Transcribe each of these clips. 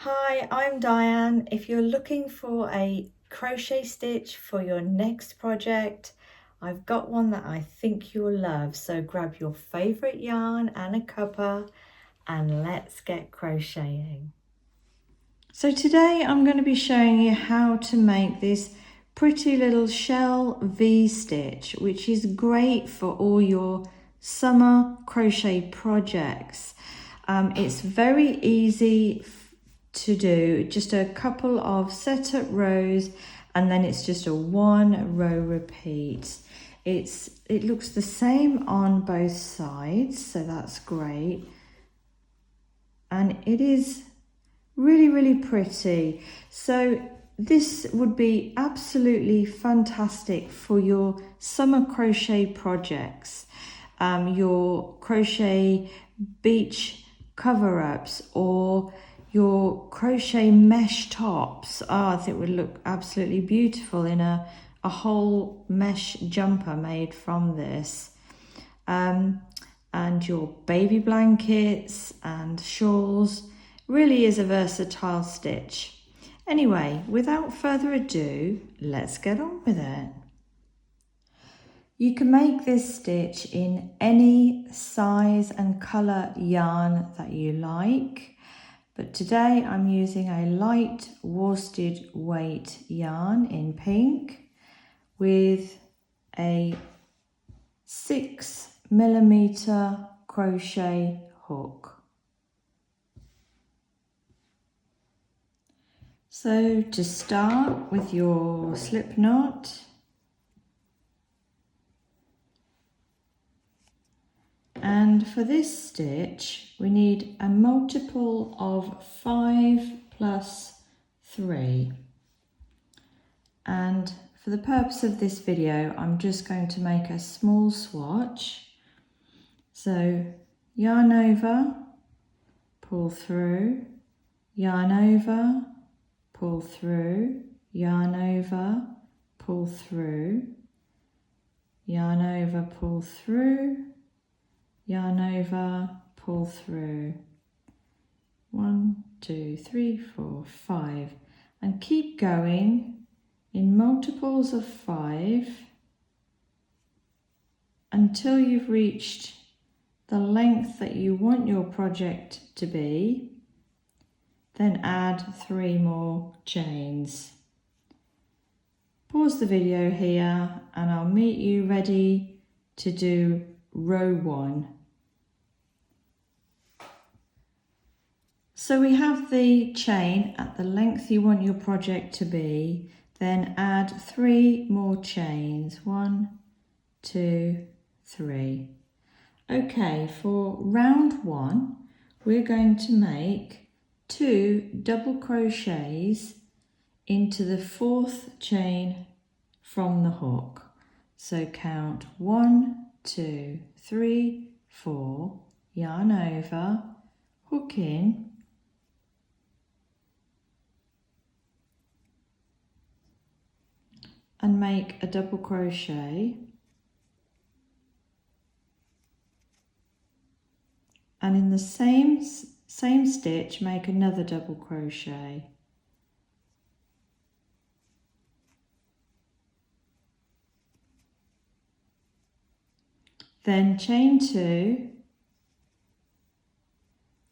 Hi, I'm Diane. If you're looking for a crochet stitch for your next project, I've got one that I think you'll love. So grab your favorite yarn and a cuppa and let's get crocheting. So today I'm going to be showing you how to make this pretty little shell V-stitch, which is great for all your summer crochet projects. It's very easy to do, just a couple of setup rows and then it's just a 1 row repeat. It looks the same on both sides, so that's great, and it is really pretty. So this would be absolutely fantastic for your summer crochet projects, your crochet beach cover-ups or your crochet mesh tops. I think it would look absolutely beautiful in a whole mesh jumper made from this. And your baby blankets and shawls. Really is a versatile stitch. Anyway, without further ado, let's get on with it. You can make this stitch in any size and colour yarn that you like, but today I'm using a light worsted weight yarn in pink with a 6mm crochet hook. So to start with your slip knot, and for this stitch we need a multiple of 5 plus 3, and for the purpose of this video I'm just going to make a small swatch. So yarn over, pull through, yarn over, pull through, yarn over, pull through, yarn over, pull through, yarn over, pull through. 1, 2, 3, 4, 5, and keep going in multiples of 5 until you've reached the length that you want your project to be. Then add 3 more chains. Pause the video here and I'll meet you ready to do row 1. So we have the chain at the length you want your project to be, then add 3 more chains. 1, 2, 3. Okay, for round 1 we're going to make 2 double crochets into the 4th chain from the hook. So count 1, 2, 3, 4, yarn over, hook in, and make a double crochet, and in the same stitch make another double crochet. Then chain 2,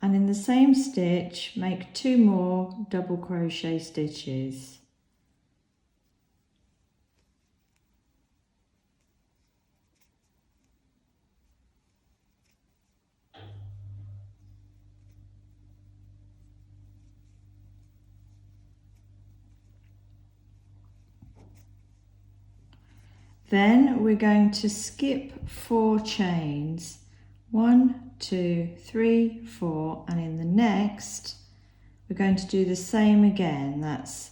and in the same stitch make 2 more double crochet stitches. Then we're going to skip 4 chains. 1, 2, 3, 4, and in the next we're going to do the same again. That's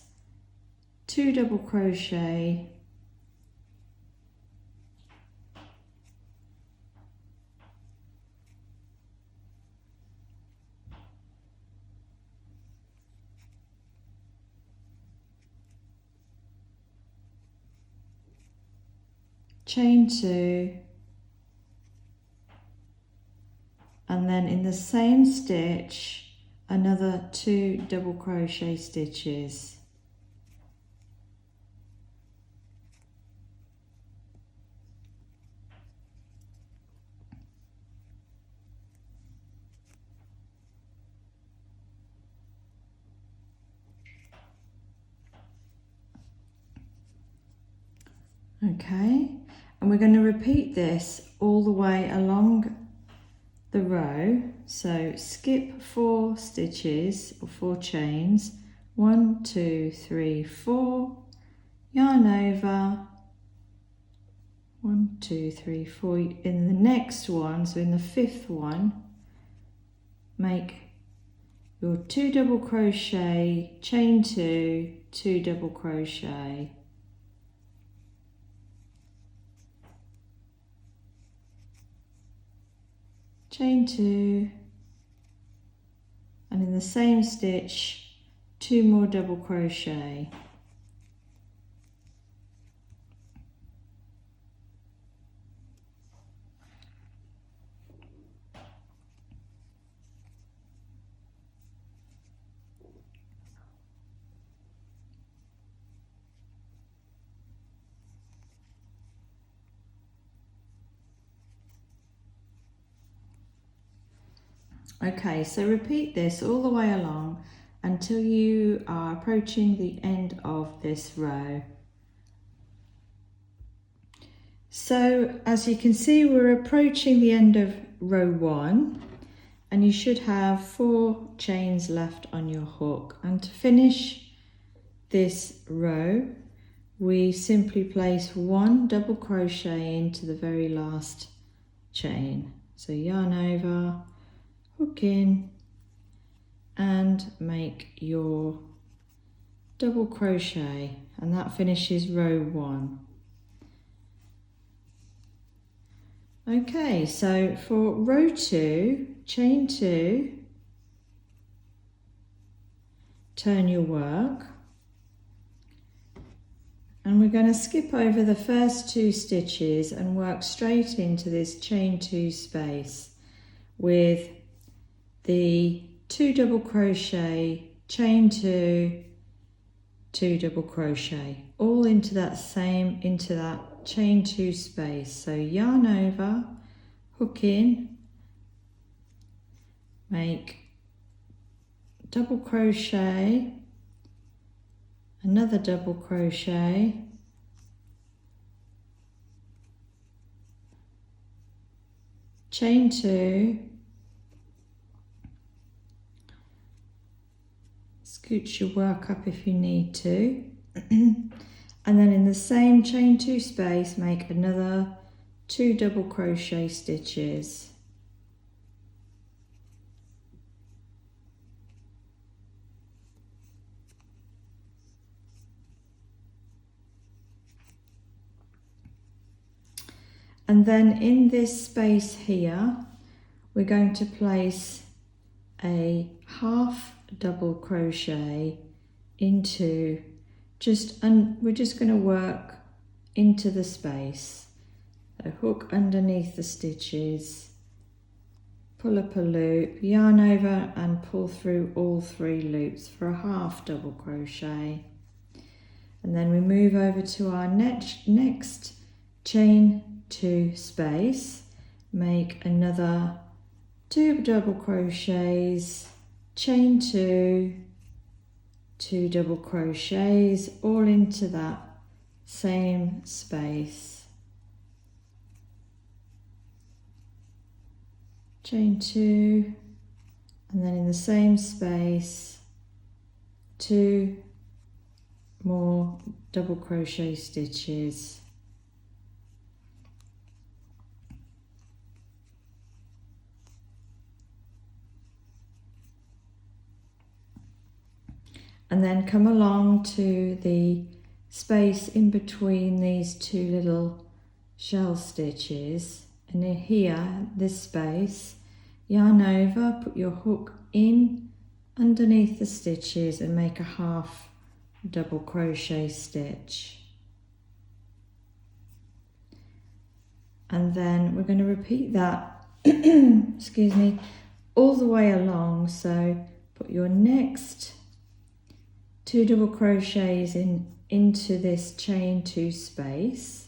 2 double crochet, chain 2, and then in the same stitch another 2 double crochet stitches. Okay, and we're going to repeat this all the way along the row. So skip 4 stitches or 4 chains, 1, 2, 3, 4, yarn over, 1, 2, 3, 4. In the next one, so in the 5th one, make your 2 double crochet, chain 2, 2 double crochet, chain 2, and in the same stitch 2 more double crochet. Okay, so repeat this all the way along until you are approaching the end of this row. So as you can see, we're approaching the end of row 1 and you should have 4 chains left on your hook. And to finish this row, we simply place 1 double crochet into the very last chain. So yarn over, hook in, and make your double crochet, and that finishes row 1. Okay, so for row 2, chain 2, turn your work, and we're going to skip over the first 2 stitches and work straight into this chain 2 space with the 2 double crochet, chain 2, 2 double crochet, all into that chain 2 space. So yarn over, hook in, make double crochet, another double crochet, chain 2, scooch your work up if you need to, and then in the same chain 2 space make another 2 double crochet stitches. And then in this space here, we're going to place a half double crochet into we're just going to work into the space. So hook underneath the stitches, pull up a loop, yarn over and pull through all 3 loops for a half double crochet. And then we move over to our next chain 2 space, make another 2 double crochets, chain 2, 2 double crochets, all into that same space, chain 2, and then in the same space 2 more double crochet stitches. And then come along to the space in between these 2 little shell stitches, and in here, this space, yarn over, put your hook in underneath the stitches and make a half double crochet stitch. And then we're going to repeat that excuse me, all the way along. So put your next 2 double crochets into this chain 2 space.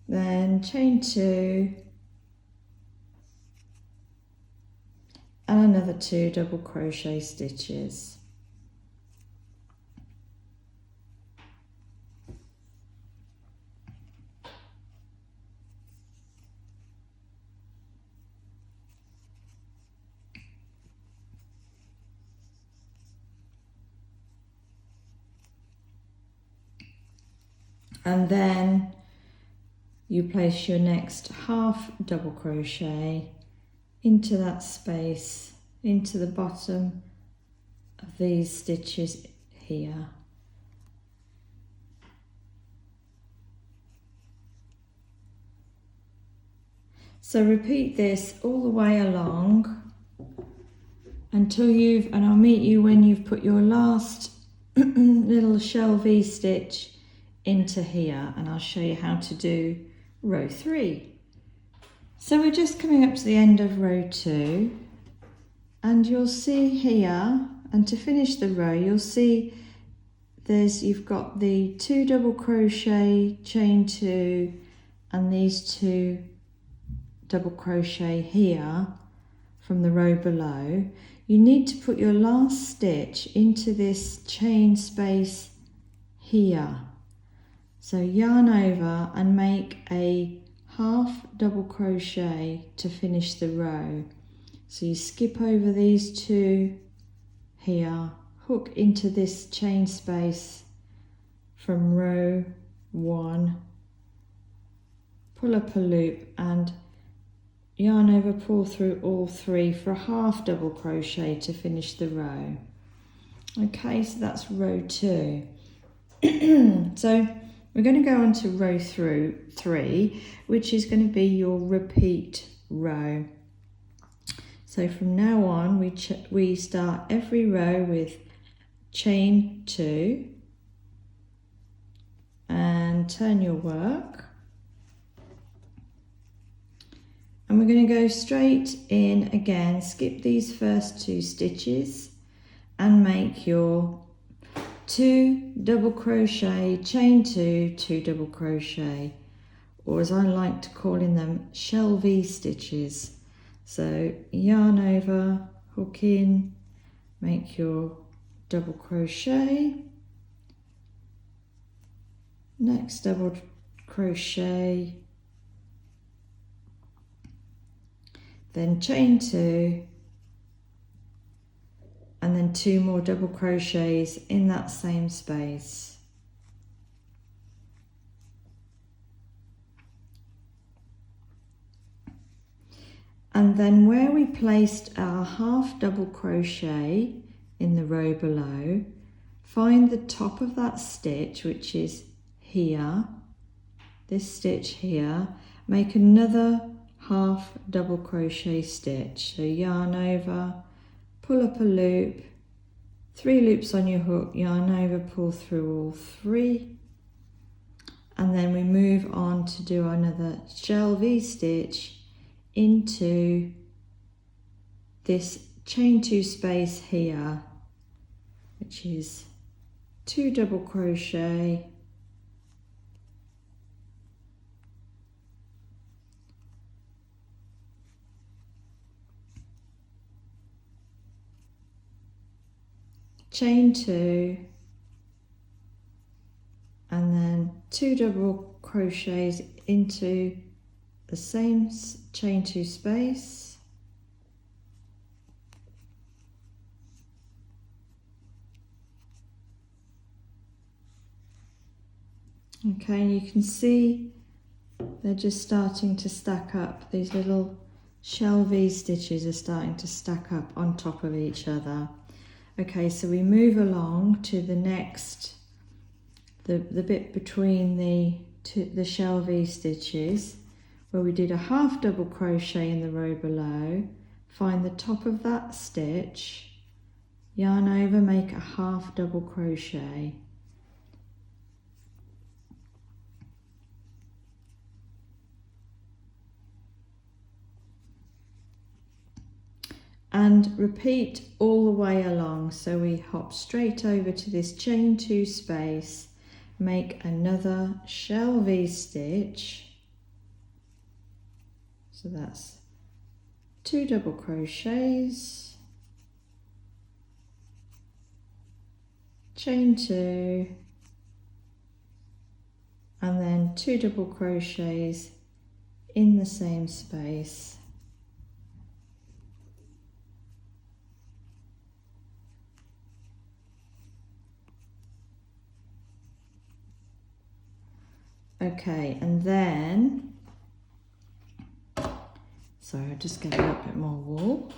Then chain 2 and another 2 double crochet stitches. And then you place your next half double crochet into that space, into the bottom of these stitches here. So repeat this all the way along until and I'll meet you when you've put your last little shell V stitch into here, and I'll show you how to do row 3. So we're just coming up to the end of row 2, and you'll see here, and to finish the row you'll see you've got the 2 double crochet, chain 2 and these 2 double crochet here from the row below. You need to put your last stitch into this chain space here. So yarn over and make a half double crochet to finish the row. So you skip over these 2 here, hook into this chain space from row 1, pull up a loop and yarn over, pull through all 3 for a half double crochet to finish the row. Okay, so that's row 2. So we're going to go on to row 3, which is going to be your repeat row. So from now on, we start every row with chain 2 and turn your work. And we're going to go straight in again, skip these first 2 stitches and make your 2 double crochet, chain 2, 2 double crochet, or as I like to call them, shell V stitches. So yarn over, hook in, make your double crochet, next double crochet, then chain 2, and then 2 more double crochets in that same space. And then where we placed our half double crochet in the row below, find the top of that stitch, which is here, this stitch here, make another half double crochet stitch. So yarn over, pull up a loop, 3 loops on your hook, yarn over, pull through all 3, and then we move on to do another shell V stitch into this chain 2 space here, which is 2 double crochet, chain 2, and then 2 double crochets into the same chain 2 space, okay, and you can see they're just starting to stack up. These little shell V stitches are starting to stack up on top of each other. Okay, so we move along to the next, the bit between the shell V stitches, where we did a half double crochet in the row below. Find the top of that stitch, yarn over, make a half double crochet, and repeat all the way along. So we hop straight over to this chain 2 space, make another shell V stitch, so that's 2 double crochets, chain 2, and then 2 double crochets in the same space. Okay, and then, sorry, I'll just get a little bit more wool.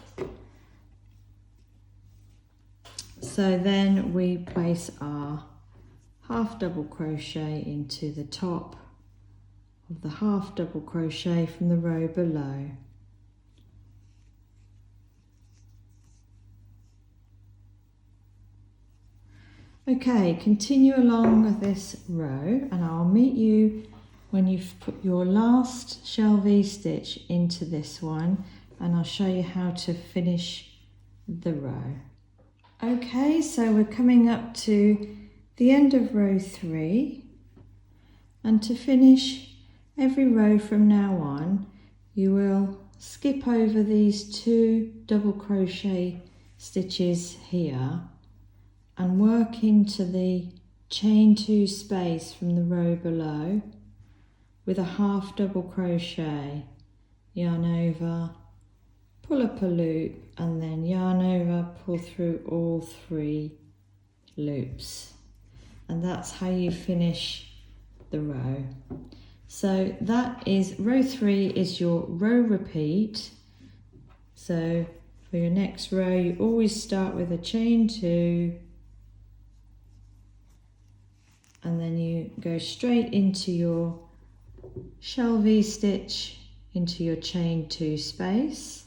So then we place our half double crochet into the top of the half double crochet from the row below. Okay, continue along this row and I'll meet you when you've put your last shell V stitch into this one, and I'll show you how to finish the row. Okay, so we're coming up to the end of row 3, and to finish every row from now on you will skip over these 2 double crochet stitches here and work into the chain 2 space from the row below with a half double crochet, yarn over, pull up a loop, and then yarn over, pull through all 3 loops, and that's how you finish the row. So that is row 3 is your row repeat. So for your next row you always start with a chain 2, and then you go straight into your shell V stitch into your chain 2 space,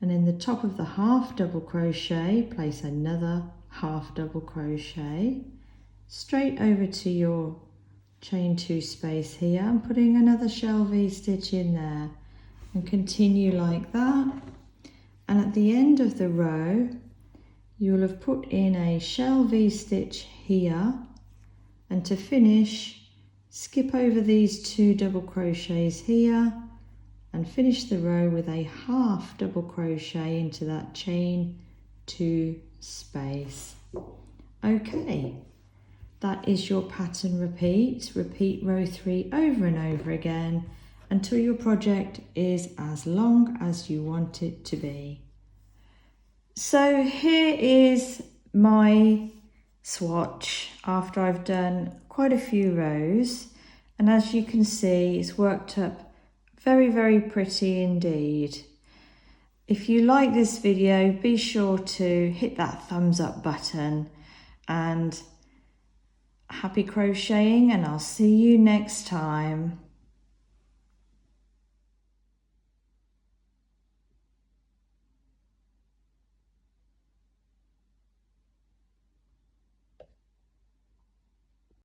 and in the top of the half double crochet place another half double crochet, straight over to your chain 2 space here and putting another shell V stitch in there, and continue like that. And at the end of the row you will have put in a shell V stitch here, and to finish skip over these 2 double crochets here and finish the row with a half double crochet into that chain 2 space. Okay, that is your pattern repeat. Repeat row 3 over and over again until your project is as long as you want it to be. So here is my swatch after I've done quite a few rows, and as you can see it's worked up very pretty indeed. If you like this video, be sure to hit that thumbs up button, and happy crocheting, and I'll see you next time.